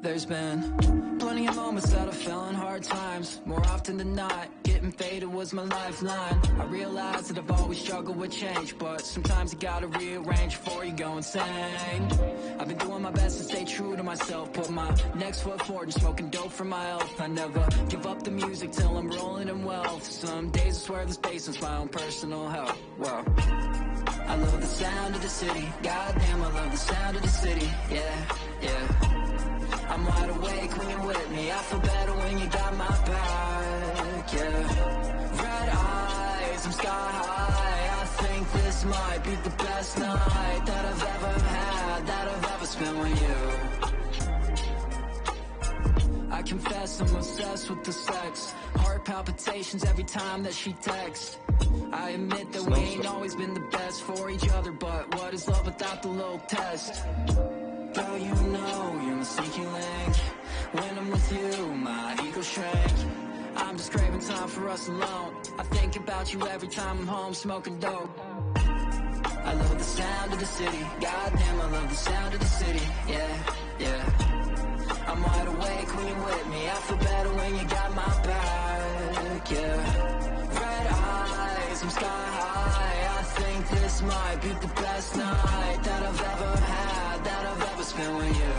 There's been plenty of moments that I fell in hard times. More often than not, getting faded was my lifeline. I realize that I've always struggled with change, but sometimes you gotta rearrange before you go insane. I've been doing my best to stay true to myself, put my next foot forward and smoking dope for my health. I never give up the music till I'm rolling in wealth. Some days I swear this basement's my own personal hell. Whoa. I love the sound of the city, goddamn I love the sound of the city, yeah, yeah. I'm wide awake when you're with me, I feel better when you got my back, yeah. Red eyes, I'm sky high, I think this might be the best night that I've ever had, that I've ever spent with you. I confess I'm obsessed with the sex, heart palpitations every time that she texts. I admit that we ain't always been the best for each other, but what is love without the little test? Girl, you know you're my sneaky link. When I'm with you, my ego shrink. I'm just craving time for us alone. I think about you every time I'm home smoking dope. I love the sound of the city, goddamn I love the sound of the city, yeah, yeah. I'm wide awake when you're with me, I feel better when you got my back, yeah. Red eyes, I'm sky high, I think this might be the best night that I've ever had, that I've ever spent with you.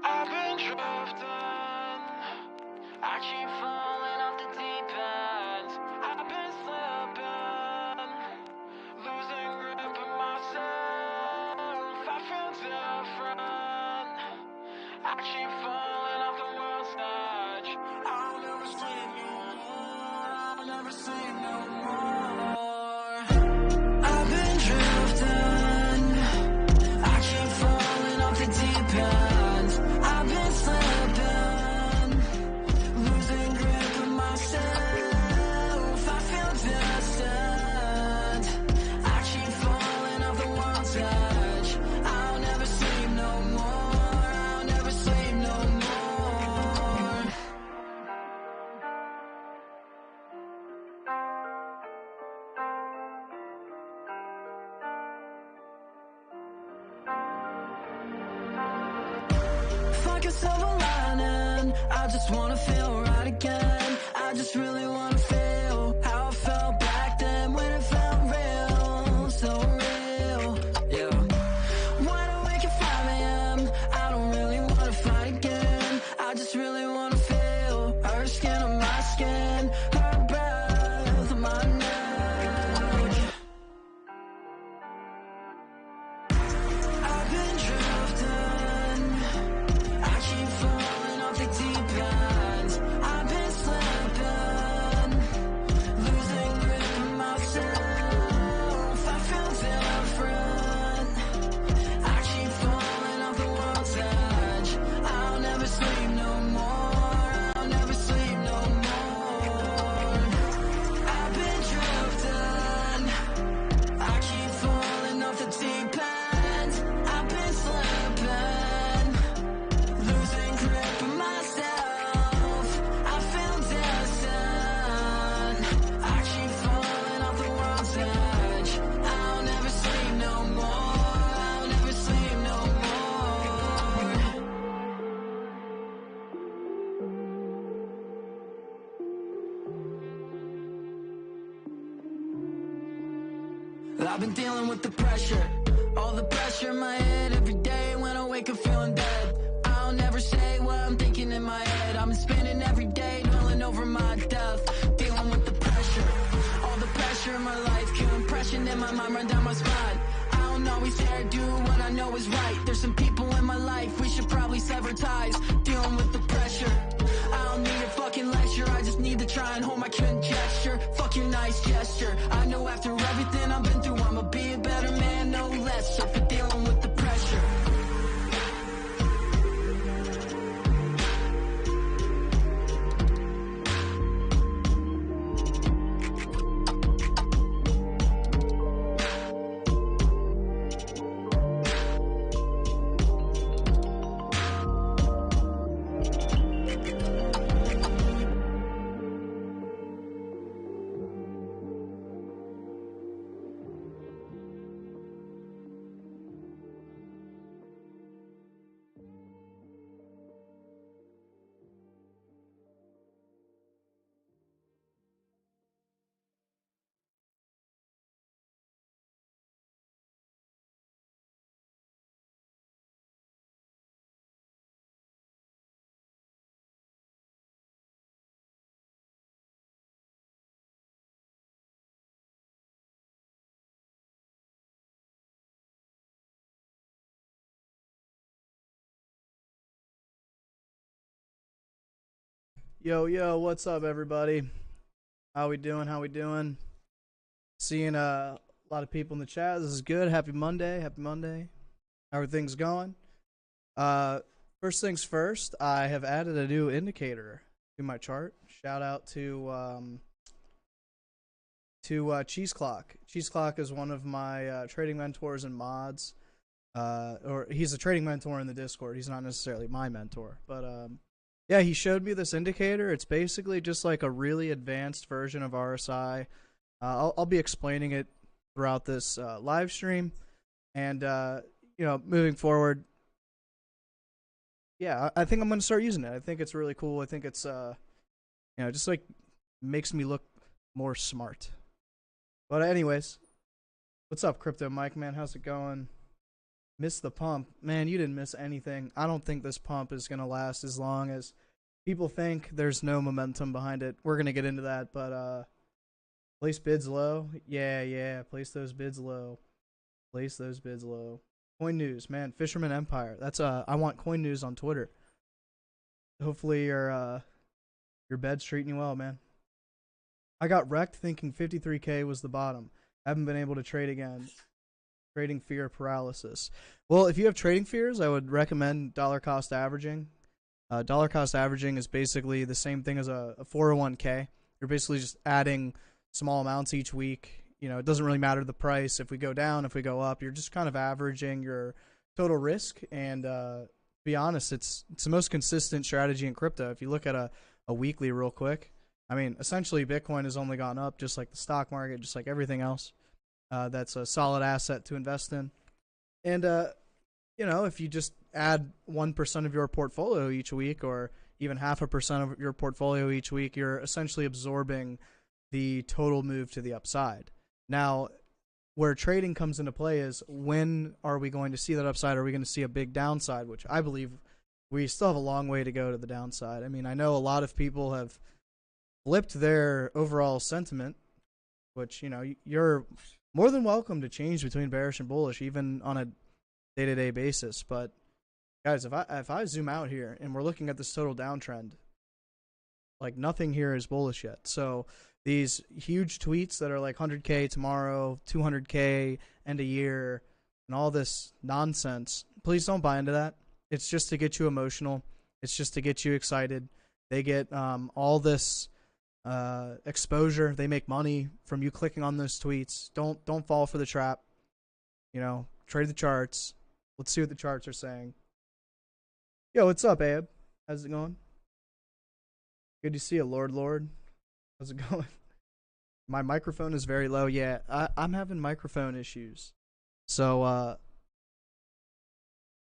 I've been drifting, I keep falling off the deep end. I've been slipping, losing grip of myself. I feel different, I keep falling off the world's edge. I'll never sleep no more, I'll never sleep no more. I've been drifting, I keep falling off the deep end. I've been slipping, losing grip of myself. I feel distant, I keep falling off the world's edge. I'll never sleep no more, I'll never sleep no more. Fuck a silver lining, I just wanna feel right again. I just really wanna feel how I felt back then when it felt real, so real, yeah. When I wake at 5 a.m., I don't really wanna fight again. I just really wanna feel her skin on my skin, her breath on my neck. I've been drifting, I keep falling off the deep end. I've been slipping, losing grip of myself. I feel different, I keep falling off the world's edge. I'll never sleep no more, I'll never sleep no more. I've been drifting, I keep falling off the deep end. I've been slipping, losing grip of myself. I feel distant, I keep falling off the world's edge. I'll never sleep no more, I'll never sleep no more. I've been dealing with the pressure, all the pressure in my head every day when I wake up feeling dead. I'll never say what I'm thinking in my head. I'm spinning every day, dwelling over my death, dealing with the pressure, all the pressure in my life, kill impression in my mind, run down my spine. I don't always dare do what I know is right. There's some people in my life, we should probably sever ties, dealing with the pressure. I don't need a fucking lecture, I just need to try and hold my conjecture. Fuck your nice gesture, I know after everything I've been through, I'ma be a better man, no less. So for dealing with the pressure. Yo, what's up, everybody? How we doing? Seeing a lot of people in the chat. This is good. Happy Monday. How are things going? Uh, First things first, I have added a new indicator to my chart. Shout out to Cheese Clock. Cheese Clock is one of my trading mentors and mods. Or he's a trading mentor in the Discord. He's not necessarily my mentor, but yeah, he showed me this indicator. It's basically just like a really advanced version of RSI. I'll be explaining it throughout this live stream, and moving forward, yeah, I think I'm gonna start using it. I think it's really cool. I think it's just like makes me look more smart. But anyways, what's up, Crypto Mike, man? How's it going? Missed the pump. Man, you didn't miss anything. I don't think this pump is going to last as long as people think. There's no momentum behind it. We're going to get into that, but place bids low. Yeah, place those bids low. Coin news, man. Fisherman Empire. That's I want coin news on Twitter. Hopefully your bed's treating you well, man. I got wrecked thinking 53K was the bottom. Haven't been able to trade again. Trading fear paralysis. Well, if you have trading fears, I would recommend dollar cost averaging. Dollar cost averaging is basically the same thing as a 401k. You're basically just adding small amounts each week. You know, it doesn't really matter the price. If we go down, if we go up, you're just kind of averaging your total risk. And to be honest, it's the most consistent strategy in crypto. If you look at a weekly real quick, I mean, essentially Bitcoin has only gone up just like the stock market, just like everything else. That's a solid asset to invest in. And, if you just add 1% of your portfolio each week, or even 0.5% of your portfolio each week, you're essentially absorbing the total move to the upside. Now, where trading comes into play is, when are we going to see that upside? Are we going to see a big downside, which I believe we still have a long way to go to the downside. I mean, I know a lot of people have flipped their overall sentiment, which, you're more than welcome to change between bearish and bullish, even on a day-to-day basis. But guys, if I zoom out here and we're looking at this total downtrend, like nothing here is bullish yet. So these huge tweets that are like 100K tomorrow, 200K end of year, and all this nonsense, please don't buy into that. It's just to get you emotional. It's just to get you excited. They get all this exposure. They make money from you clicking on those tweets. Don't fall for the trap. Trade the charts. Let's see what the charts are saying. Yo, what's up, Abe? How's it going? Good to see you, Lord. How's it going? My microphone is very low. Yeah, I'm having microphone issues. So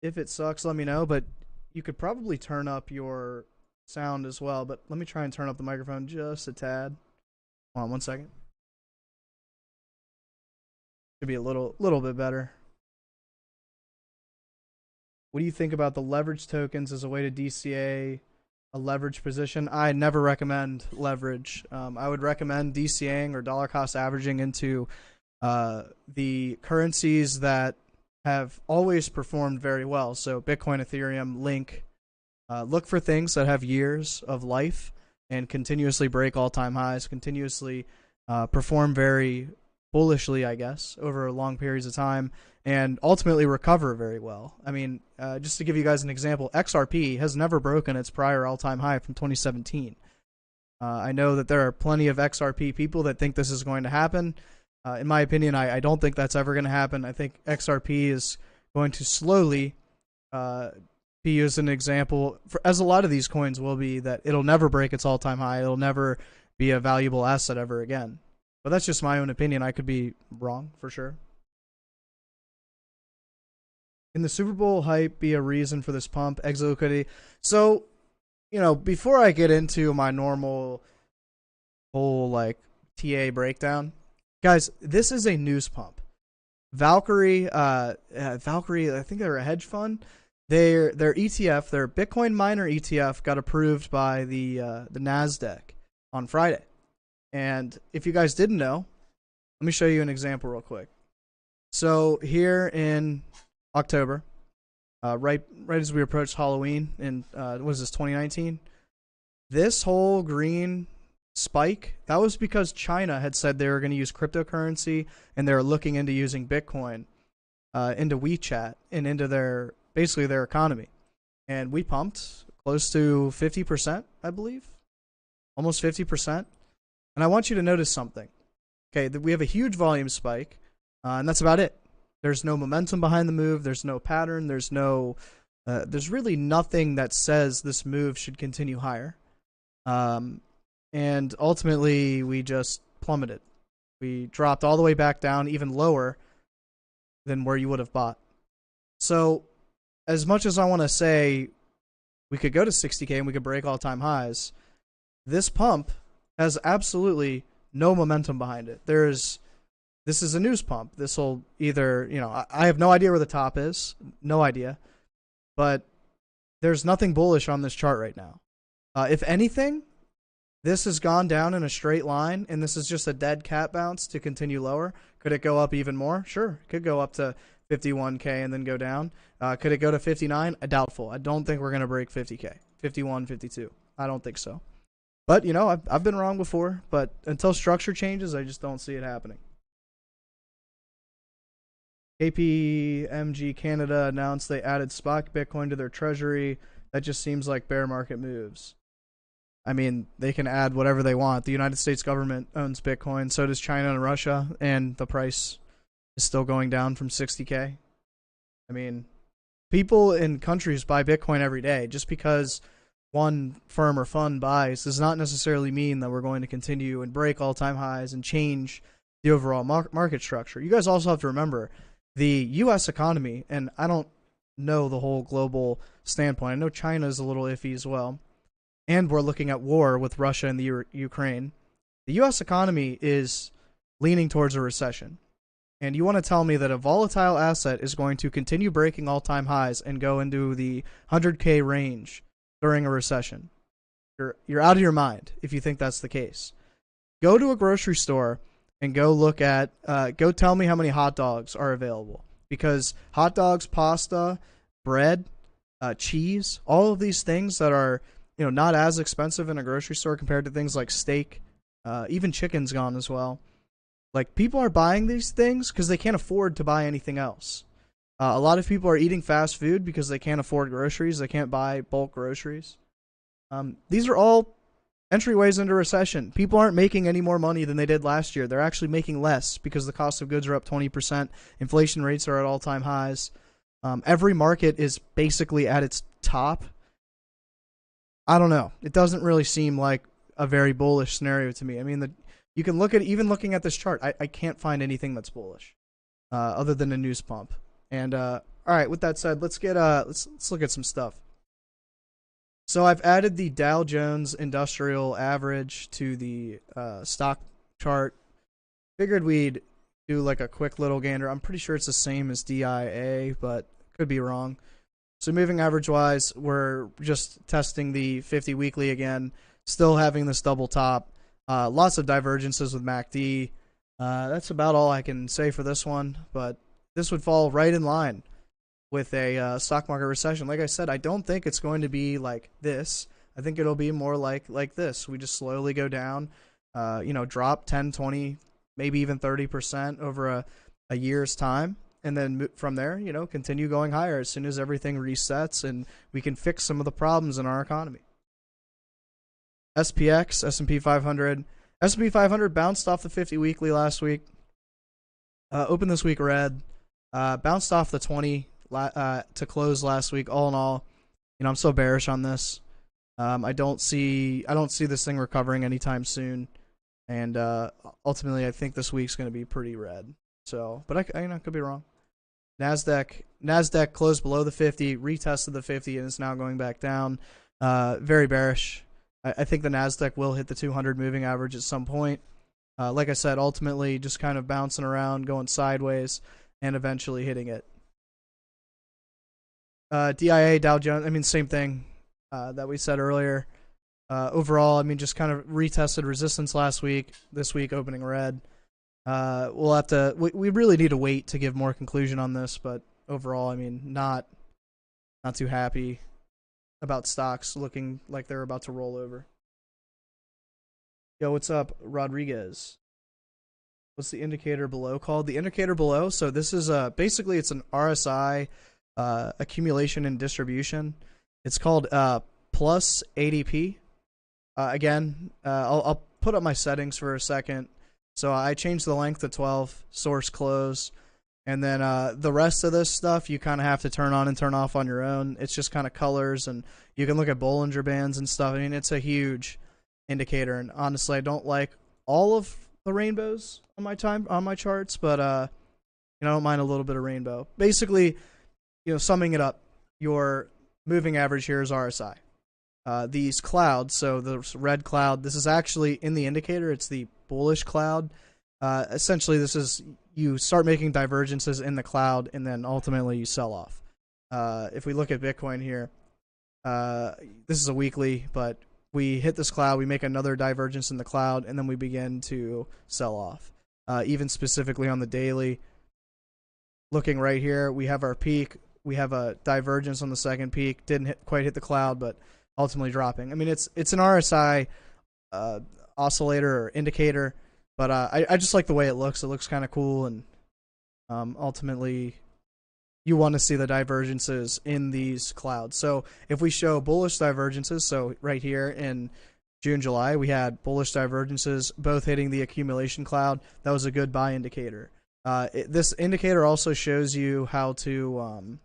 if it sucks, let me know. But you could probably turn up your sound as well, but let me try and turn up the microphone just a tad. Hold on 1 second. Should be a little bit better. What do you think about the leverage tokens as a way to DCA a leverage position? I never recommend leverage. I would recommend DCAing or dollar cost averaging into the currencies that have always performed very well. So Bitcoin, Ethereum, Link. Look for things that have years of life and continuously break all-time highs, continuously perform very bullishly, I guess, over long periods of time, and ultimately recover very well. I mean, just to give you guys an example, XRP has never broken its prior all-time high from 2017. I know that there are plenty of XRP people that think this is going to happen. In my opinion, I don't think that's ever going to happen. I think XRP is going to slowly be used as an example, as a lot of these coins will be, that it'll never break its all-time high. It'll never be a valuable asset ever again. But that's just my own opinion. I could be wrong, for sure. Can the Super Bowl hype be a reason for this pump? Exit liquidity. So, before I get into my normal whole, TA breakdown, guys, this is a news pump. Valkyrie, I think they're a hedge fund. Their ETF, their Bitcoin miner ETF, got approved by the NASDAQ on Friday. And if you guys didn't know, let me show you an example real quick. So here in October, right as we approached Halloween in, what is this, 2019? This whole green spike, that was because China had said they were going to use cryptocurrency and they were looking into using Bitcoin into WeChat and into their basically their economy. And we pumped close to 50%, I believe, almost 50%. And I want you to notice something. Okay, we have a huge volume spike, and that's about it. There's no momentum behind the move. There's no pattern. There's really nothing that says this move should continue higher. And ultimately, we just plummeted. We dropped all the way back down, even lower than where you would have bought. So, as much as I want to say we could go to 60K and we could break all-time highs, this pump has absolutely no momentum behind it. This is a news pump. This will either, I have no idea where the top is, no idea, but there's nothing bullish on this chart right now. If anything, this has gone down in a straight line, and this is just a dead cat bounce to continue lower. Could it go up even more? Sure. It could go up to 51K and then go down. Could it go to 59? Doubtful. I don't think we're going to break 50K. 51, 52. I don't think so. But, I've been wrong before, but until structure changes, I just don't see it happening. KPMG Canada announced they added spot Bitcoin to their treasury. That just seems like bear market moves. I mean, they can add whatever they want. The United States government owns Bitcoin, so does China and Russia, and the price is still going down from 60K. I mean, people in countries buy Bitcoin every day. Just because one firm or fund buys does not necessarily mean that we're going to continue and break all-time highs and change the overall market structure. You guys also have to remember the U.S. economy, and I don't know the whole global standpoint. I know China is a little iffy as well, and we're looking at war with Russia and the Ukraine. The U.S. economy is leaning towards a recession, and you want to tell me that a volatile asset is going to continue breaking all-time highs and go into the 100K range during a recession? You're out of your mind if you think that's the case. Go to a grocery store and go look at, go tell me how many hot dogs are available. Because hot dogs, pasta, bread, cheese, all of these things that are, not as expensive in a grocery store compared to things like steak, even chicken's gone as well. Like, people are buying these things because they can't afford to buy anything else. A lot of people are eating fast food because they can't afford groceries. They can't buy bulk groceries. These are all entryways into recession. People aren't making any more money than they did last year. They're actually making less because the cost of goods are up 20%. Inflation rates are at all-time highs. Every market is basically at its top. I don't know. It doesn't really seem like a very bullish scenario to me. I mean, you can look at, even looking at this chart, I can't find anything that's bullish other than a news pump. And all right, with that said, let's look at some stuff. So I've added the Dow Jones Industrial Average to the stock chart. Figured we'd do like a quick little gander. I'm pretty sure it's the same as DIA, but could be wrong. So moving average wise, we're just testing the 50 weekly again, still having this double top. Lots of divergences with MACD. That's about all I can say for this one, but this would fall right in line with a stock market recession. Like I said, I don't think it's going to be like this. I think it'll be more like this. We just slowly go down, drop 10, 20, maybe even 30% over a year's time. And then from there, continue going higher as soon as everything resets and we can fix some of the problems in our economy. SPX, S&P 500. S&P 500 bounced off the 50 weekly last week. Opened this week red. Bounced off the 20 to close last week. All in all, I'm so bearish on this. I don't see this thing recovering anytime soon, and ultimately, I think this week's going to be pretty red. So, but I could be wrong. Nasdaq closed below the 50, retested the 50, and is now going back down. Very bearish. I think the Nasdaq will hit the 200 moving average at some point. Like I said, ultimately, just kind of bouncing around, going sideways, and eventually hitting it. DIA, Dow Jones, same thing that we said earlier. Overall, just kind of retested resistance last week. This week, opening red. We'll have to. We really need to wait to give more conclusion on this, but overall, not too happy about stocks looking like they're about to roll over. Yo, what's up, Rodriguez? What's the indicator below called? The indicator below, so this is basically it's an RSI accumulation and distribution. It's called plus ADP. Again, I'll put up my settings for a second. So I changed the length to 12, source close, and then the rest of this stuff you kind of have to turn on and turn off on your own. It's just kind of colors, and you can look at Bollinger Bands and stuff. I mean, it's a huge indicator, and honestly, I don't like all of the rainbows on my charts, but I don't mind a little bit of rainbow. Basically, summing it up, your moving average here is RSI. These clouds, so the red cloud, this is actually in the indicator, it's the bullish cloud. Essentially, this is you start making divergences in the cloud, and then ultimately you sell off. If we look at Bitcoin here, this is a weekly, but we hit this cloud, we make another divergence in the cloud, and then we begin to sell off. Even specifically on the daily, looking right here, we have our peak, we have a divergence on the second peak, didn't quite hit the cloud, but ultimately dropping. I mean, it's an RSI oscillator or indicator, but I just like the way it looks. It looks kind of cool, and ultimately you want to see the divergences in these clouds. So if we show bullish divergences, so right here in June, July, we had bullish divergences both hitting the accumulation cloud. That was a good buy indicator. This indicator also shows you how to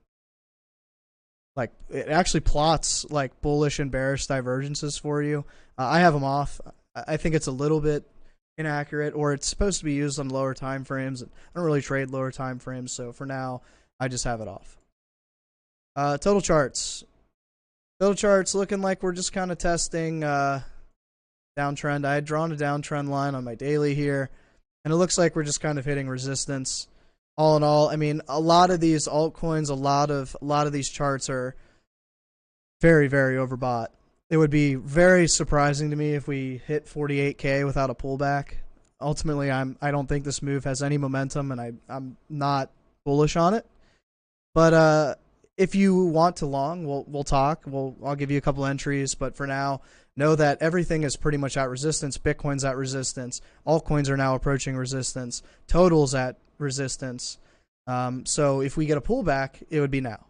it actually plots like bullish and bearish divergences for you. I have them off. I think it's a little bit inaccurate, or it's supposed to be used on lower time frames. I don't really trade lower time frames, so for now I just have it off. Total charts looking like we're just kind of testing downtrend. I had drawn a downtrend line on my daily here, and it looks like we're just kind of hitting resistance. All in all, I mean, a lot of these altcoins, a lot of these charts are very, very overbought. It would be very surprising to me if we hit 48K without a pullback. Ultimately, I don't think this move has any momentum, and I'm not bullish on it. But if you want to long, we'll talk. I'll give you a couple entries, but for now, know that everything is pretty much at resistance. Bitcoin's at resistance. Altcoins are now approaching resistance. Total's at resistance. So if we get a pullback, it would be now.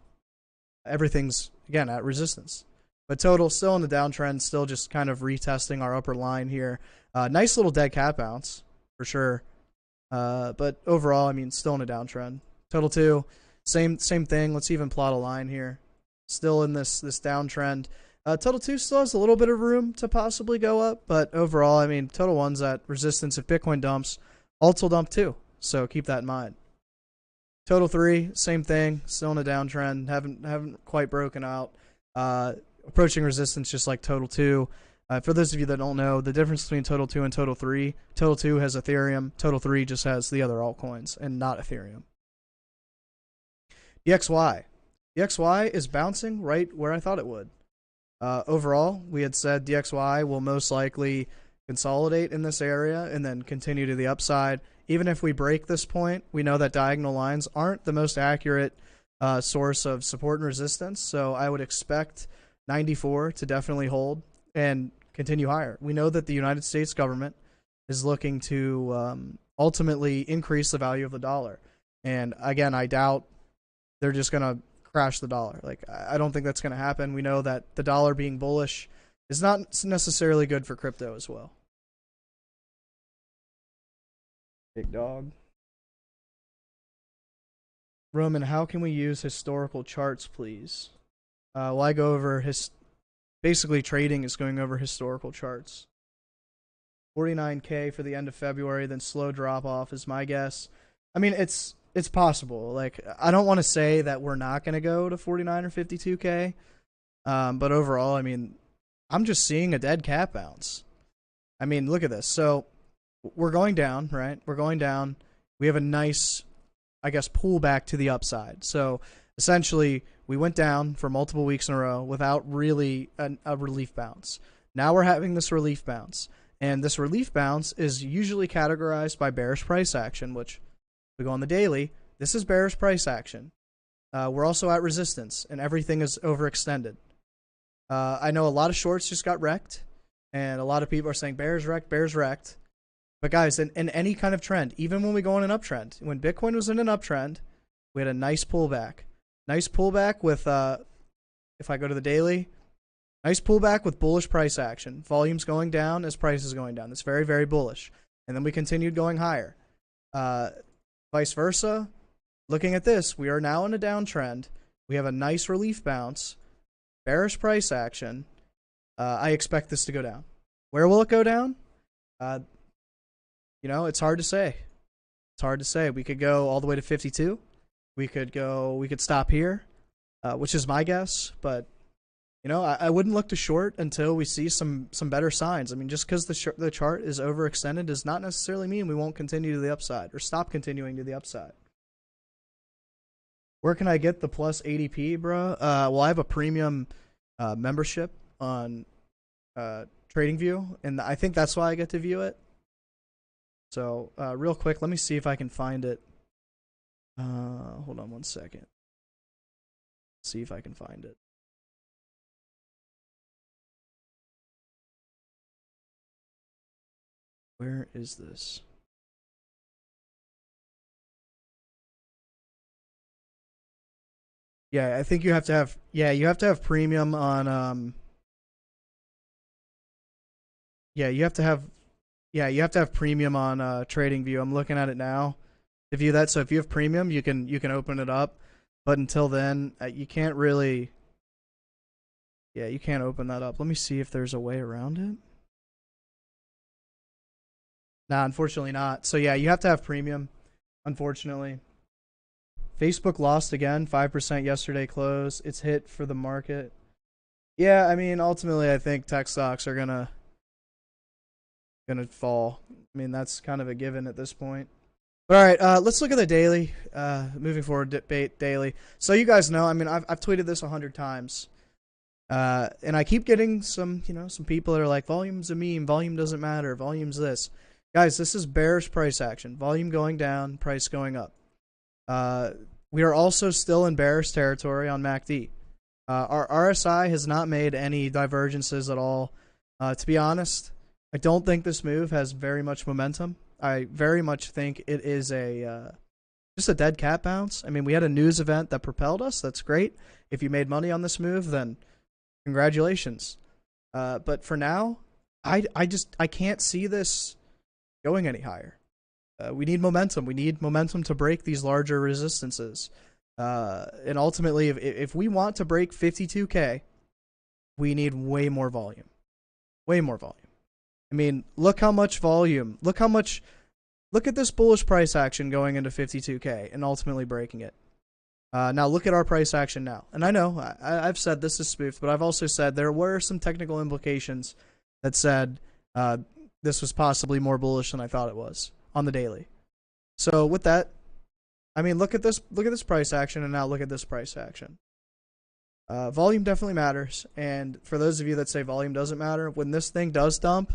Everything's, again, at resistance. But total still in the downtrend, still just kind of retesting our upper line here. Nice little dead cat bounce, for sure. But overall, I mean, still in a downtrend. Total 2, same thing. Let's even plot a line here. Still in this downtrend. Total 2 still has a little bit of room to possibly go up, but overall, I mean, Total 1's at resistance. If Bitcoin dumps, Alt will dump too, so keep that in mind. Total 3, same thing, still in a downtrend, haven't quite broken out. Approaching resistance just like Total 2. For those of you that don't know, the difference between Total 2 and Total 3, Total 2 has Ethereum, Total 3 just has the other altcoins and not Ethereum. DXY. DXY is bouncing right where I thought it would. Overall, we had said DXY will most likely consolidate in this area and then continue to the upside. Even if we break this point, we know that diagonal lines aren't the most accurate source of support and resistance, so I would expect 94 to definitely hold and continue higher. We know that the United States government is looking to ultimately increase the value of the dollar, and again, I doubt they're just going to crash the dollar. Like, I don't think that's going to happen. We know that the dollar being bullish is not necessarily good for crypto as well. Big dog. Roman, how can we use historical charts, please? Well, I go over basically trading is going over historical charts. 49K for the end of February, then slow drop off is my guess. I mean, it's possible. Like, I don't want to say that we're not going to go to 49 or 52K, but overall, I mean, I'm just seeing a dead cat bounce. I mean, look at this. So we're going down, right? We're going down. We have a nice, I guess, pullback to the upside. So essentially, we went down for multiple weeks in a row without really a relief bounce. Now we're having this relief bounce. And this relief bounce is usually categorized by bearish price action, which we go on the daily. This is bearish price action. We're also at resistance, and everything is overextended. I know a lot of shorts just got wrecked. And a lot of people are saying bears wrecked, bears wrecked. But guys, in any kind of trend, even when we go on an uptrend, when Bitcoin was in an uptrend, we had a nice pullback. Nice pullback with, if I go to the daily, nice pullback with bullish price action. Volumes going down as price is going down. It's very, very bullish. And then we continued going higher. Vice versa, looking at this, we are now in a downtrend. We have a nice relief bounce, bearish price action. I expect this to go down. Where will it go down? You know, it's hard to say. It's hard to say. We could go all the way to 52. We could stop here, which is my guess. But, you know, I wouldn't look to short until we see some better signs. I mean, just because the chart is overextended does not necessarily mean we won't continue to the upside or stop continuing to the upside. Where can I get the plus ADP, bro? Well, I have a premium membership on TradingView, and I think that's why I get to view it. So, real quick, let me see if I can find it. Hold on one second. See if I can find it. Where is this? Yeah, I think you have to have. Yeah, you have to have premium on. Yeah, you have to have. Yeah, you have to have premium on TradingView. I'm looking at it now to view that. So if you have premium, you can open it up. But until then, you can't really. Yeah, you can't open that up. Let me see if there's a way around it. Nah, unfortunately not. So yeah, you have to have premium, unfortunately. Facebook lost again, 5% yesterday close. It's hit for the market. Yeah, I mean, ultimately, I think tech stocks are gonna fall. I mean, that's kind of a given at this point. But all right, let's look at the daily. Moving forward, debate daily. So you guys know, I mean, I've tweeted this 100 times, and I keep getting some people that are like, volume's a meme, volume doesn't matter, volume's this. Guys, this is bearish price action. Volume going down, price going up. We are also still in bearish territory on MACD. Our RSI has not made any divergences at all. To be honest, I don't think this move has very much momentum. I very much think it is just a dead cat bounce. I mean, we had a news event that propelled us. That's great. If you made money on this move, then congratulations. But for now, I can't see this going any higher. We need momentum. We need momentum to break these larger resistances. And ultimately, if we want to break 52K, we need way more volume. Way more volume. I mean, look how much volume. Look at this bullish price action going into 52K and ultimately breaking it. Now look at our price action now. And I know I've said this is spoofed, but I've also said there were some technical implications that said this was possibly more bullish than I thought it was on the daily. So with that, I mean, look at this price action, and now look at this price action. Volume definitely matters, and for those of you that say volume doesn't matter, when this thing does dump,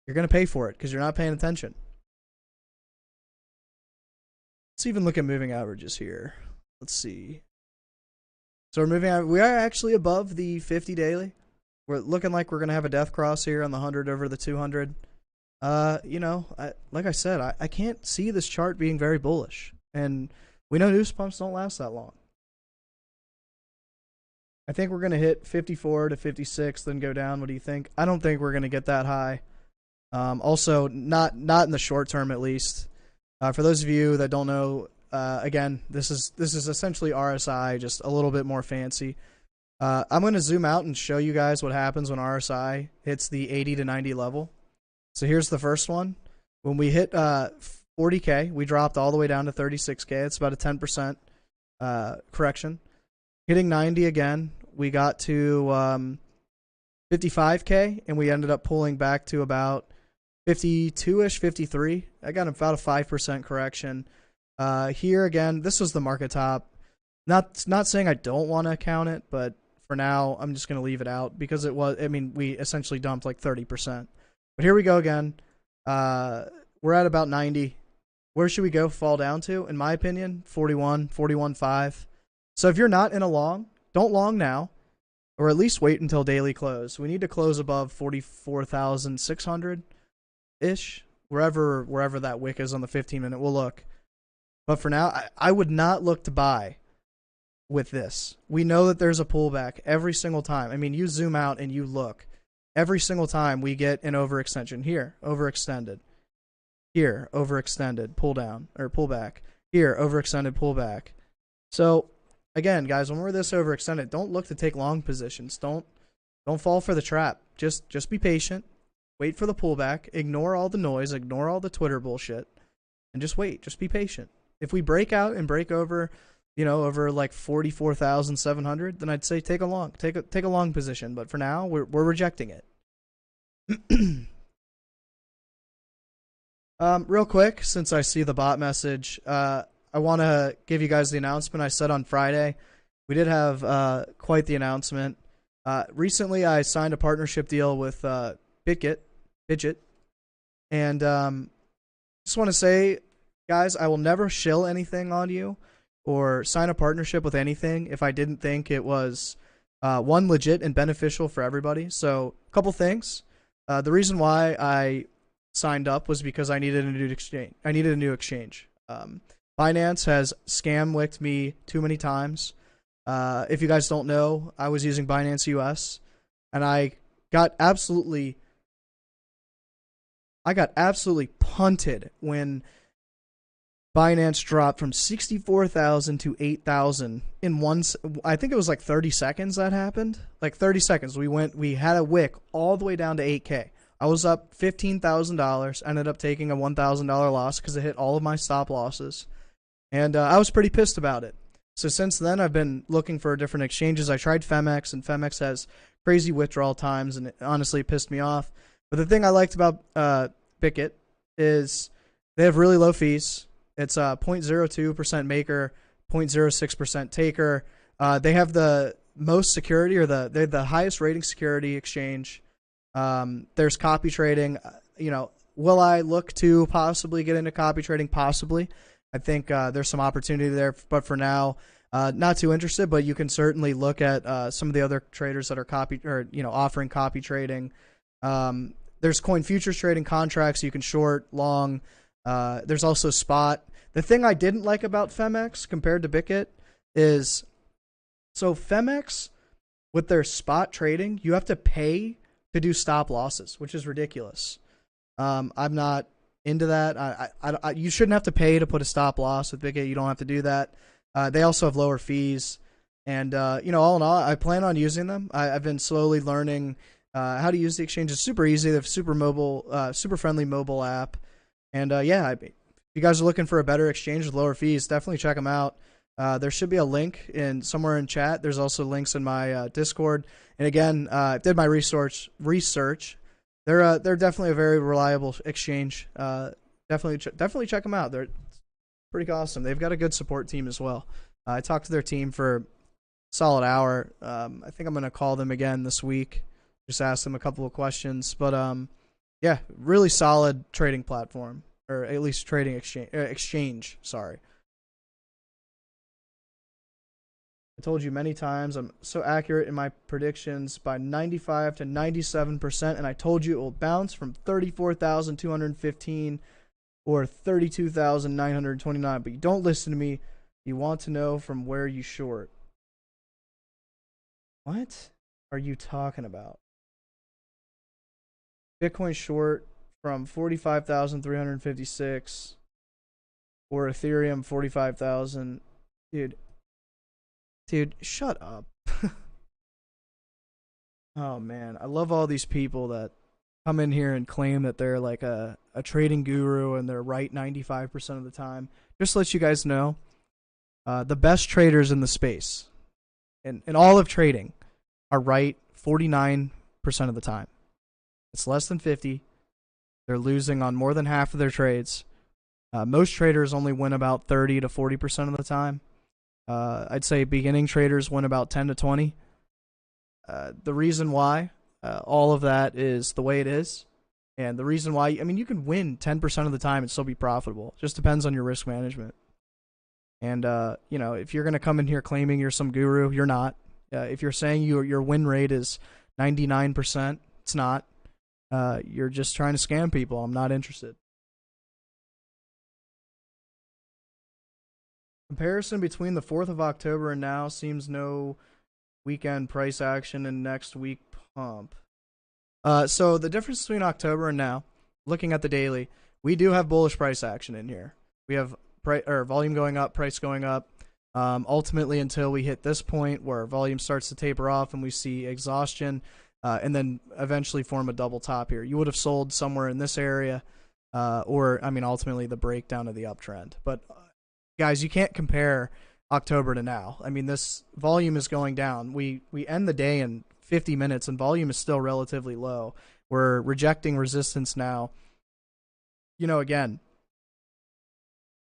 you're going to pay for it because you're not paying attention. Let's even look at moving averages here. Let's see. So we are actually above the 50 daily. We're looking like we're going to have a death cross here on the 100 over the 200. Like I said, I can't see this chart being very bullish. And we know news pumps don't last that long. I think we're going to hit 54 to 56, then go down. What do you think? I don't think we're going to get that high. Also, not in the short term, at least. For those of you that don't know, again, this is essentially RSI, just a little bit more fancy. I'm going to zoom out and show you guys what happens when RSI hits the 80 to 90 level. So here's the first one. When we hit 40K, we dropped all the way down to 36K. It's about a 10% correction. Hitting 90 again, we got to 55K, and we ended up pulling back to about 52-ish, 53. I got about a 5% correction. Here again, this was the market top. Not saying I don't want to count it, but for now, I'm just going to leave it out because it was, I mean, we essentially dumped like 30%. But here we go again. We're at about 90. Where should we go fall down to? In my opinion, 41, 41.5. So if you're not in a long, don't long now. or at least wait until daily close. We need to close above 44,600 ish, wherever that wick is on the 15-minute. We'll look. But for now, I would not look to buy with this. We know that there's a pullback every single time. I mean, you zoom out and you look. Every single time we get an overextension. Here, overextended. Here, overextended, pull down, or pullback. Here, overextended, pullback. So, again, guys, when we're this overextended, don't look to take long positions. Don't fall for the trap. Just be patient. Wait for the pullback. Ignore all the noise. Ignore all the Twitter bullshit. And just wait. Just be patient. If we break out and break over, over like 44,700, then I'd say take a long position. But for now, we're rejecting it. Real quick, since I see the bot message, I want to give you guys the announcement I said on Friday. We did have quite the announcement. Recently, I signed a partnership deal with Bitget, and just want to say, guys, I will never shill anything on you or sign a partnership with anything if I didn't think it was one, legit and beneficial for everybody. So, a couple things. The reason why I signed up was because I needed a new exchange. Binance has scam wicked me too many times. If you guys don't know, I was using Binance US, and I got absolutely punted when Binance dropped from 64,000 to 8,000 in one. I think it was like 30 seconds that happened. Like 30 seconds, we had a wick all the way down to 8K. I was up $15,000. Ended up taking a $1,000 loss because it hit all of my stop losses, and I was pretty pissed about it. So since then, I've been looking for different exchanges. I tried Femex, and Femex has crazy withdrawal times, and it honestly pissed me off. But the thing I liked about Bitget is they have really low fees. It's 0.02% maker, 0.06% taker. They have the most security, or they have the highest rating security exchange. There's copy trading. Will I look to possibly get into copy trading? Possibly. I think there's some opportunity there, but for now, not too interested. But you can certainly look at some of the other traders that are offering copy trading. There's coin futures trading contracts you can short, long. There's also spot. The thing I didn't like about Femex compared to Bitget is, so Femex with their spot trading, you have to pay to do stop losses, which is ridiculous. I'm not into that. You shouldn't have to pay to put a stop loss with Bitget. You don't have to do that. They also have lower fees, and all in all, I plan on using them. I've been slowly learning how to use the exchange. It's super easy. They have super friendly mobile app, and if you guys are looking for a better exchange with lower fees, definitely check them out. There should be a link somewhere in chat. There's also links in my Discord. And again, I did my research. They're definitely a very reliable exchange. Definitely check them out. They're pretty awesome. They've got a good support team as well. I talked to their team for a solid hour. I think I'm gonna call them again this week. Just ask them a couple of questions. But really solid trading platform, or at least trading exchange. Sorry. I told you many times I'm so accurate in my predictions by 95 to 97%, and I told you it will bounce from 34,215 or 32,929, but you don't listen to me. You want to know from where you short. What are you talking about? Bitcoin short from 45,356 or Ethereum 45,000. Dude, shut up. Oh, man. I love all these people that come in here and claim that they're like a trading guru and they're right 95% of the time. Just to let you guys know, the best traders in the space, in all of trading, are right 49% of the time. It's less than 50. They're losing on more than half of their trades. Most traders only win about 30 to 40% of the time. I'd say beginning traders win about 10 to 20. The reason why all of that is the way it is, and the reason why, you can win 10% of the time and still be profitable. It just depends on your risk management. And, if you're going to come in here claiming you're some guru, you're not. If you're saying your win rate is 99%, it's not. You're just trying to scam people. I'm not interested. Comparison between the 4th of October and now seems no weekend price action and next week pump. So the difference between October and now, looking at the daily, we do have bullish price action in here. We have volume going up, price going up. Ultimately, until we hit this point where volume starts to taper off and we see exhaustion, and then eventually form a double top here. You would have sold somewhere in this area, or ultimately the breakdown of the uptrend. But guys, you can't compare October to now. This volume is going down. We end the day in 50 minutes and volume is still relatively low. We're rejecting resistance now. Again,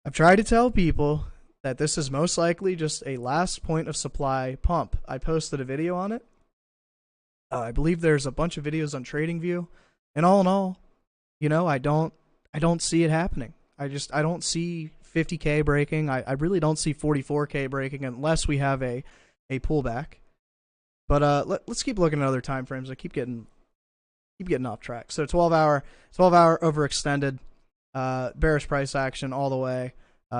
I've tried to tell people that this is most likely just a last point of supply pump. I posted a video on it. I believe there's a bunch of videos on TradingView, and all in all, I don't see it happening. I don't see 50K breaking. I really don't see 44K breaking unless we have a pullback. But let's keep looking at other time frames. I keep getting off track. So 12-hour overextended, bearish price action all the way.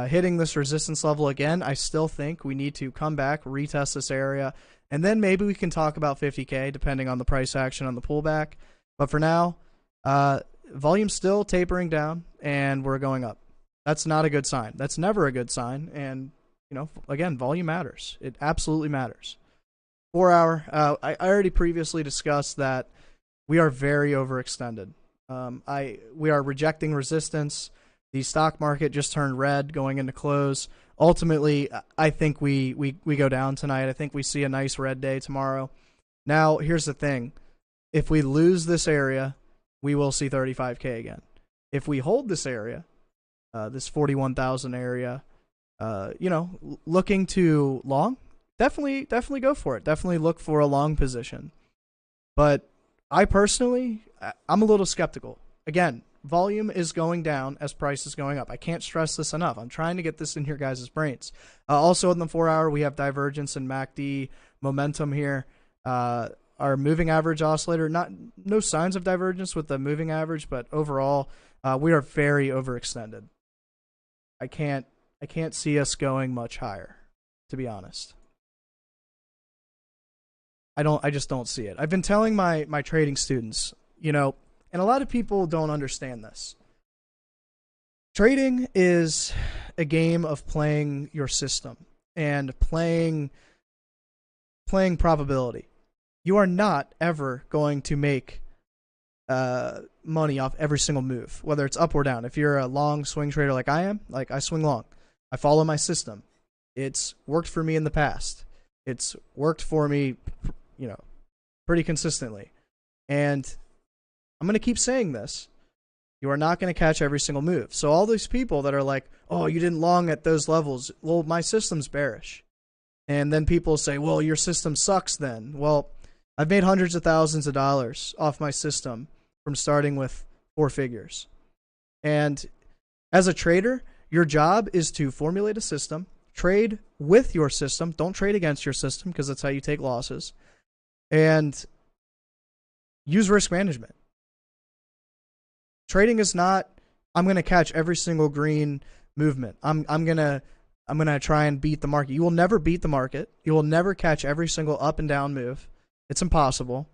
Hitting this resistance level again, I still think we need to come back, retest this area, and then maybe we can talk about 50K depending on the price action on the pullback. But for now, volume's still tapering down, and we're going up. That's not a good sign. That's never a good sign. And, again, volume matters. It absolutely matters. 4-hour, I already previously discussed that we are very overextended. We are rejecting resistance. The stock market just turned red going into close. Ultimately, I think we go down tonight. I think we see a nice red day tomorrow. Now, here's the thing. If we lose this area, we will see 35K again. If we hold this area, this 41,000 area, looking to long, definitely go for it. Definitely look for a long position. But I personally, I'm a little skeptical. Again, volume is going down as price is going up. I can't stress this enough. I'm trying to get this in your guys' brains. Also in the 4-hour, we have divergence in MACD momentum here. Our moving average oscillator, no signs of divergence with the moving average, but overall, we are very overextended. I can't see us going much higher, to be honest. I just don't see it. I've been telling my trading students, and a lot of people don't understand this. Trading is a game of playing your system and playing probability. You are not ever going to make money off every single move, whether it's up or down. If you're a long swing trader like I am, like I swing long, I follow my system. It's worked for me in the past. It's worked for me, pretty consistently. And I'm going to keep saying this. You are not going to catch every single move. So all these people that are like, oh, you didn't long at those levels. Well, my system's bearish. And then people say, well, your system sucks then. Well, I've made hundreds of thousands of dollars off my system from starting with 4 figures. And as a trader, your job is to formulate a system, trade with your system. Don't trade against your system because that's how you take losses. And use risk management. Trading is not, I'm going to catch every single green movement. I'm going to try and beat the market. You will never beat the market. You will never catch every single up and down move. It's impossible.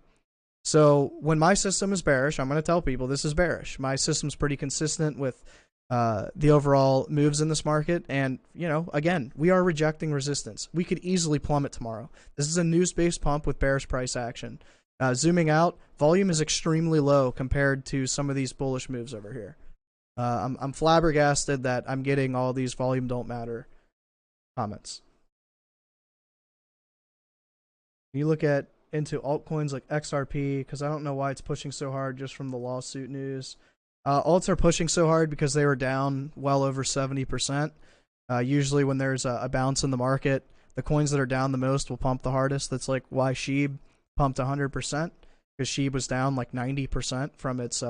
So when my system is bearish, I'm going to tell people this is bearish. My system's pretty consistent with the overall moves in this market. And, again, we are rejecting resistance. We could easily plummet tomorrow. This is a news-based pump with bearish price action. Zooming out, volume is extremely low compared to some of these bullish moves over here. I'm flabbergasted that I'm getting all these volume don't matter comments. You look into altcoins like XRP, because I don't know why it's pushing so hard just from the lawsuit news. Alts are pushing so hard because they were down well over 70%. Usually when there's a bounce in the market, the coins that are down the most will pump the hardest. That's like why SHIB pumped 100%, because SHIB was down like 90% from its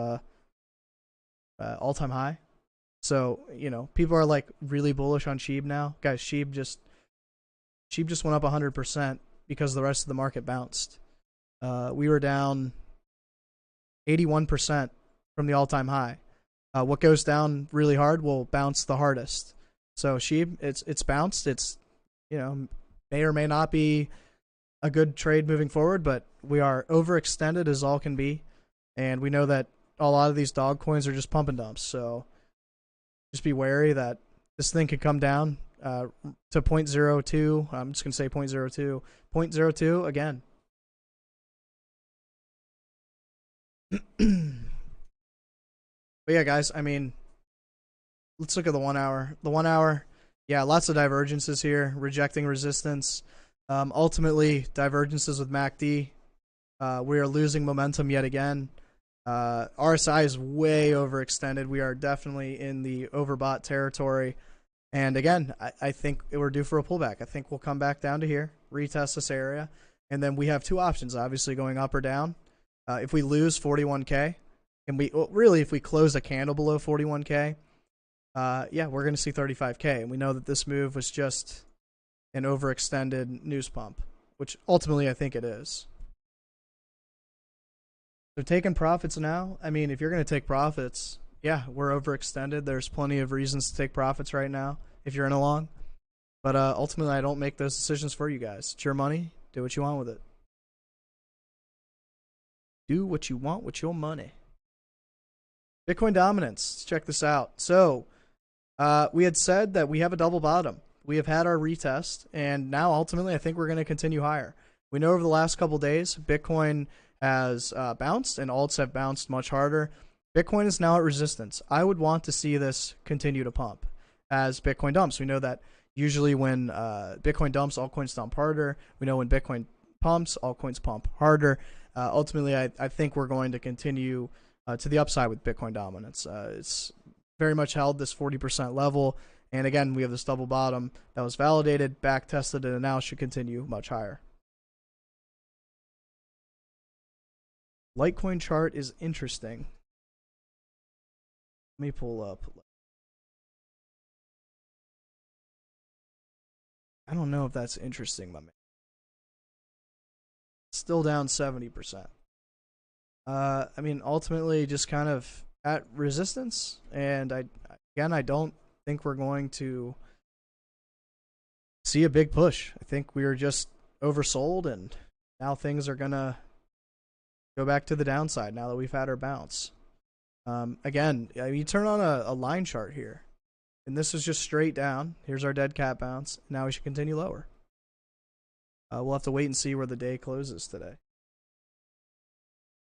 all-time high. So, people are like really bullish on SHIB now. Guys, SHIB just went up 100% because the rest of the market bounced. We were down 81% from the all-time high. What goes down really hard will bounce the hardest. So it's bounced. It's, you know, may or may not be a good trade moving forward, but we are overextended as all can be, and we know that a lot of these dog coins are just pump and dumps. So just be wary that this thing could come down to 0.02. I'm just gonna say 0.02. 0.02 again. But yeah, guys, I mean, let's look at the 1 hour. The 1 hour, yeah, lots of divergences here, rejecting resistance. Ultimately, divergences with MACD. We are losing momentum yet again. RSI is way overextended. We are definitely in the overbought territory. And again, I think we're due for a pullback. I think we'll come back down to here, retest this area, and then we have two options, obviously, going up or down. If we lose 41K, and if we close a candle below 41K, yeah, we're going to see 35K. And we know that this move was just an overextended news pump, which ultimately I think it is. So taking profits now, I mean, if you're going to take profits, yeah, we're overextended. There's plenty of reasons to take profits right now if you're in a long. But ultimately, I don't make those decisions for you guys. It's your money. Do what you want with it. Do what you want with your money. Bitcoin dominance. Let's check this out. So we had said that we have a double bottom. We have had our retest, and now ultimately I think we're going to continue higher. We know over the last couple days, Bitcoin has bounced, and alts have bounced much harder. Bitcoin is now at resistance. I would want to see this continue to pump as Bitcoin dumps. We know that usually when Bitcoin dumps, altcoins dump harder. We know when Bitcoin pumps, altcoins pump harder. Ultimately, I think we're going to continue to the upside with Bitcoin dominance. It's very much held this 40% level. And again, we have this double bottom that was validated, back tested, and now should continue much higher. Litecoin chart is interesting. Let me pull up. I don't know if that's interesting, my man. Still down 70%. I mean, ultimately, just kind of at resistance. And I don't think we're going to see a big push. I think we are just oversold, and now things are going to go back to the downside now that we've had our bounce. Again, you turn on a line chart here, and this is just straight down. Here's our dead cat bounce. Now we should continue lower. We'll have to wait and see where the day closes today.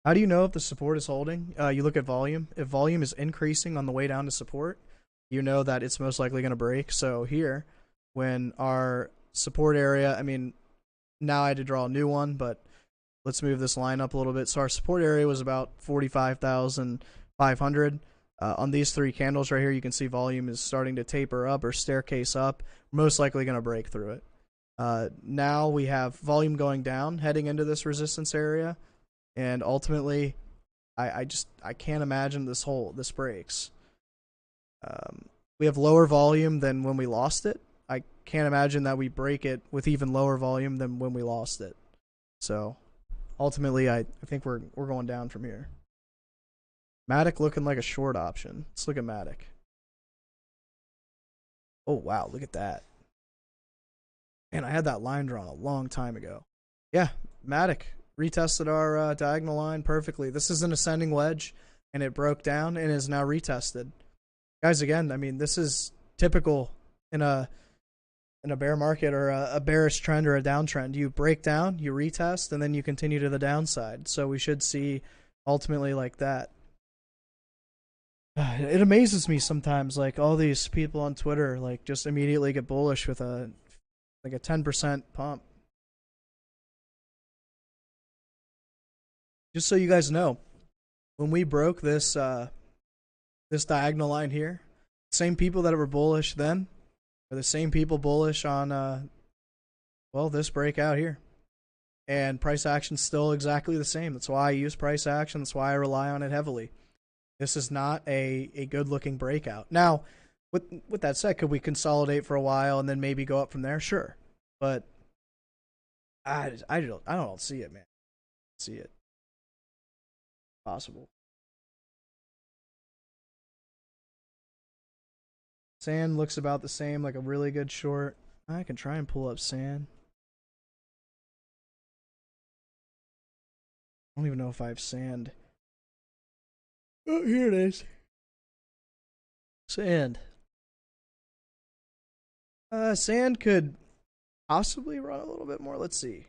How do you know if the support is holding? You look at volume. If volume is increasing on the way down to support, you know that it's most likely going to break. So here, when our support area, I mean, now I had to draw a new one, but let's move this line up a little bit. So our support area was about 45,500. On these three candles right here, you can see volume is starting to taper up or staircase up. Most likely going to break through it. Now we have volume going down, heading into this resistance area, and ultimately, I can't imagine this breaks. We have lower volume than when we lost it. I can't imagine that we break it with even lower volume than when we lost it. So ultimately, I think we're going down from here. Matic looking like a short option. Let's look at Matic. Oh wow, look at that. Man, I had that line drawn a long time ago. Yeah, Matic retested our diagonal line perfectly. This is an ascending wedge, and it broke down and is now retested. Guys, again, I mean, this is typical in a bear market or a bearish trend or a downtrend. You break down, you retest, and then you continue to the downside. So we should see ultimately like that. It amazes me sometimes, like all these people on Twitter, like just immediately get bullish with a 10% pump. Just so you guys know, when we broke this this diagonal line here, same people that were bullish then are the same people bullish on this breakout here. And price action's still exactly the same. That's why I use price action. That's why I rely on it heavily. This is not a good looking breakout. Now, with that said, could we consolidate for a while and then maybe go up from there? Sure. But I don't see it, man. See it. Possible. Sand looks about the same, like a really good short. I can try and pull up sand. I don't even know if I have sand. Oh, here it is. Sand. Sand could possibly run a little bit more. Let's see.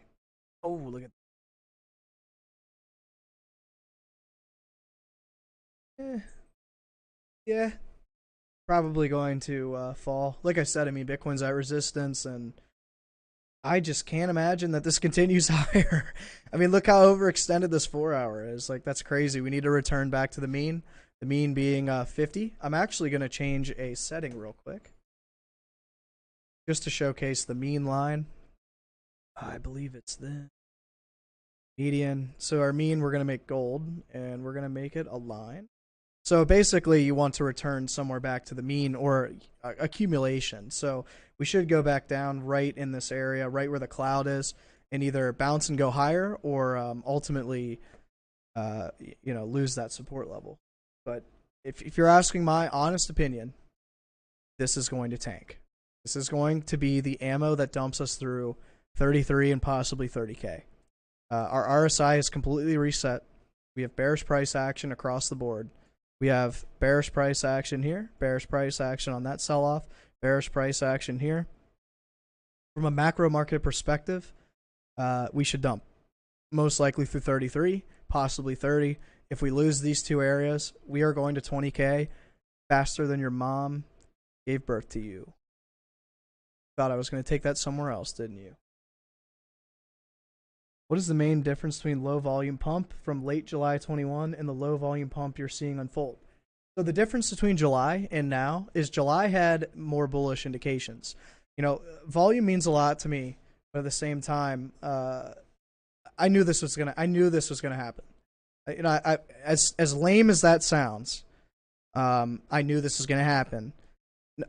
Oh, look at that. Yeah. Probably going to fall. Like I said, I mean, Bitcoin's at resistance, and I just can't imagine that this continues higher. I mean, look how overextended this 4 hour is. Like, that's crazy. We need to return back to the mean. The mean being 50. I'm actually going to change a setting real quick, just to showcase the mean line. I believe it's the median. So our mean, we're going to make gold, and we're going to make it a line. So basically, you want to return somewhere back to the mean or accumulation. So we should go back down right in this area, right where the cloud is, and either bounce and go higher, or ultimately, lose that support level. But if you're asking my honest opinion, this is going to tank. This is going to be the ammo that dumps us through 33 and possibly 30K. Our RSI is completely reset. We have bearish price action across the board. We have bearish price action here, bearish price action on that sell-off, bearish price action here. From a macro market perspective, we should dump. Most likely through 33, possibly 30. If we lose these two areas, we are going to 20K faster than your mom gave birth to you. Thought I was going to take that somewhere else, didn't you? What is the main difference between low volume pump from late July 21 and the low volume pump you're seeing unfold? So the difference between July and now is July had more bullish indications. You know, volume means a lot to me, but at the same time, I knew this was gonna happen. You know, as lame as that sounds, I knew this was gonna happen.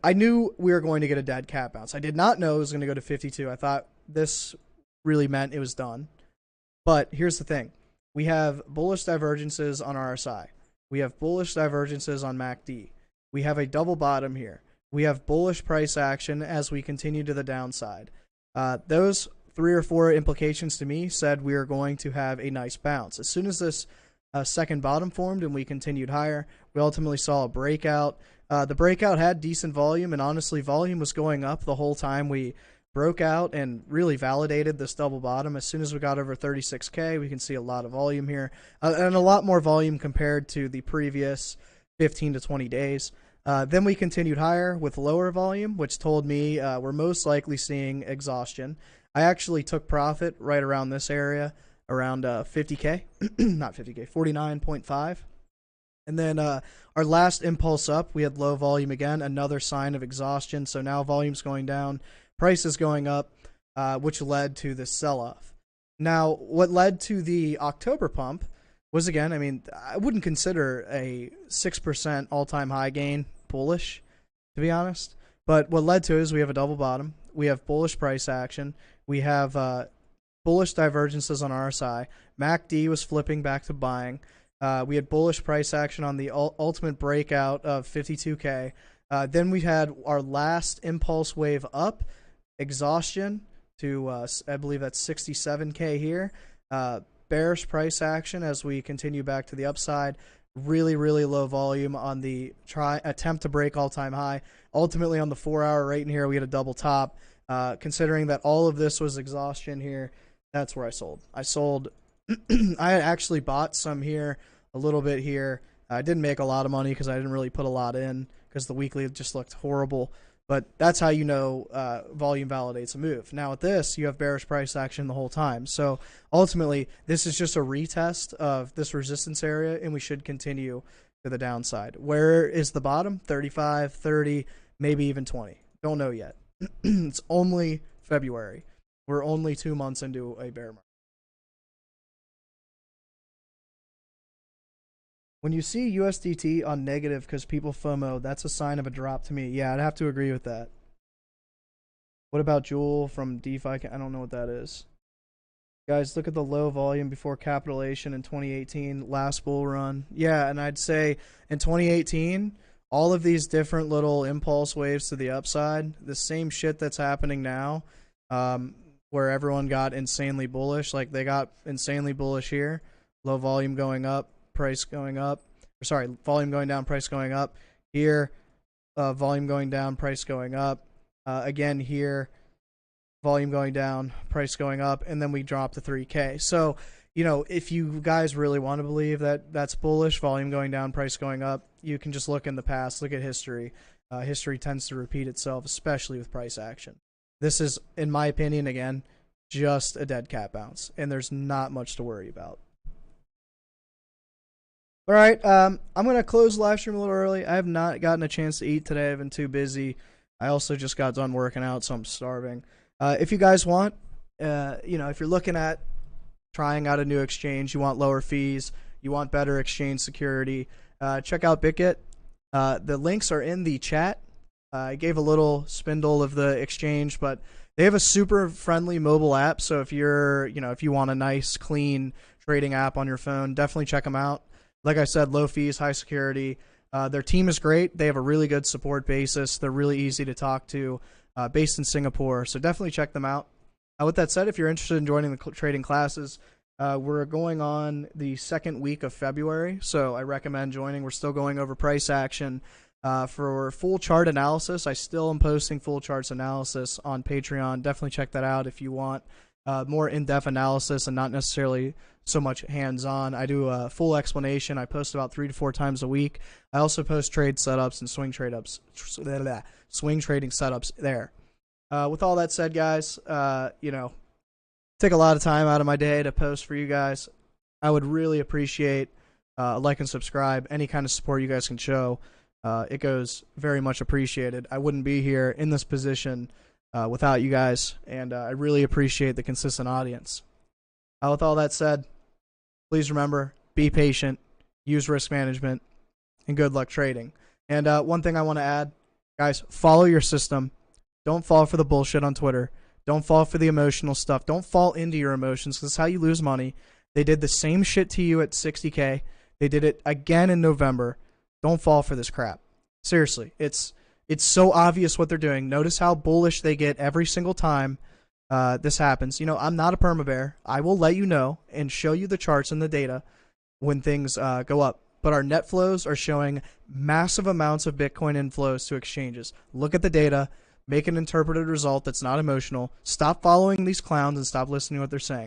I knew we were going to get a dead cat bounce. I did not know it was going to go to 52. I thought this really meant it was done. But here's the thing. We have bullish divergences on RSI. We have bullish divergences on MACD. We have a double bottom here. We have bullish price action as we continue to the downside. Those 3 or 4 implications to me said we are going to have a nice bounce. As soon as this second bottom formed and we continued higher, we ultimately saw a breakout. The breakout had decent volume, and honestly, volume was going up the whole time we broke out and really validated this double bottom. As soon as we got over 36K, we can see a lot of volume here, and a lot more volume compared to the previous 15 to 20 days. Then we continued higher with lower volume, which told me we're most likely seeing exhaustion. I actually took profit right around this area, around 50K, not 50K, 49.5. And then our last impulse up, we had low volume again, another sign of exhaustion. So now volume's going down, price is going up, which led to this sell-off. Now, what led to the October pump was, again, I mean, I wouldn't consider a 6% all-time high gain bullish, to be honest. But what led to it is we have a double bottom. We have bullish price action. We have bullish divergences on RSI. MACD was flipping back to buying. We had bullish price action on the ultimate breakout of 52K. Then we had our last impulse wave up, exhaustion to, I believe that's 67K here. Bearish price action as we continue back to the upside. Really, really low volume on the attempt to break all-time high. Ultimately, on the 4 hour right in here, we had a double top. Considering that all of this was exhaustion here, that's where I sold. I had actually bought some here, a little bit here. I didn't make a lot of money because I didn't really put a lot in because the weekly just looked horrible. But that's how you know volume validates a move. Now with this, you have bearish price action the whole time. So ultimately, this is just a retest of this resistance area, and we should continue to the downside. Where is the bottom? 35, 30, maybe even 20. Don't know yet. It's only February. We're only 2 months into a bear market. When you see USDT on negative because people FOMO, that's a sign of a drop to me. Yeah, I'd have to agree with that. What about Jewel from DeFi? I don't know what that is. Guys, look at the low volume before capitulation in 2018, last bull run. Yeah, and I'd say in 2018, all of these different little impulse waves to the upside, the same shit that's happening now, where everyone got insanely bullish. Like, they got insanely bullish here, low volume going up, price going up. Or sorry, volume going down, price going up. Here, volume going down, price going up. Again, here, volume going down, price going up, and then we drop to 3K. So, you know, if you guys really want to believe that that's bullish, volume going down, price going up, you can just look in the past, look at history. History tends to repeat itself, especially with price action. This is, in my opinion, again, just a dead cat bounce, and there's not much to worry about. All right, I'm going to close the live stream a little early. I have not gotten a chance to eat today. I've been too busy. I also just got done working out, so I'm starving. If you guys want, you know, if you're looking at trying out a new exchange, you want lower fees, you want better exchange security, check out Bitget. The links are in the chat. I gave a little spindle of the exchange, but they have a super friendly mobile app. So if you're, you know, if you want a nice, clean trading app on your phone, definitely check them out. Like I said, low fees, high security. Their team is great. They have a really good support basis. They're really easy to talk to. Based in Singapore, so definitely check them out. With that said, if you're interested in joining the trading classes, we're going on the second week of February, so I recommend joining. We're still going over price action. For full chart analysis, I still am posting full charts analysis on Patreon. Definitely check that out if you want more in-depth analysis and not necessarily so much hands-on. I do a full explanation. I post about 3 to 4 times a week. I also post trade setups and swing trading setups there. With all that said, guys, you know, take a lot of time out of my day to post for you guys. I would really appreciate like and subscribe. Any kind of support you guys can show, it goes very much appreciated. I wouldn't be here in this position without you guys, and I really appreciate the consistent audience. With all that said, please remember, be patient, use risk management, and good luck trading. And one thing I want to add, guys, follow your system. Don't fall for the bullshit on Twitter. Don't fall for the emotional stuff. Don't fall into your emotions, because that's how you lose money. They did the same shit to you at 60K. They did it again in November. Don't fall for this crap. Seriously, it's so obvious what they're doing. Notice how bullish they get every single time this happens. You know, I'm not a perma bear. I will let you know and show you the charts and the data when things go up. But our net flows are showing massive amounts of Bitcoin inflows to exchanges. Look at the data. Make an interpreted result that's not emotional. Stop following these clowns and stop listening to what they're saying.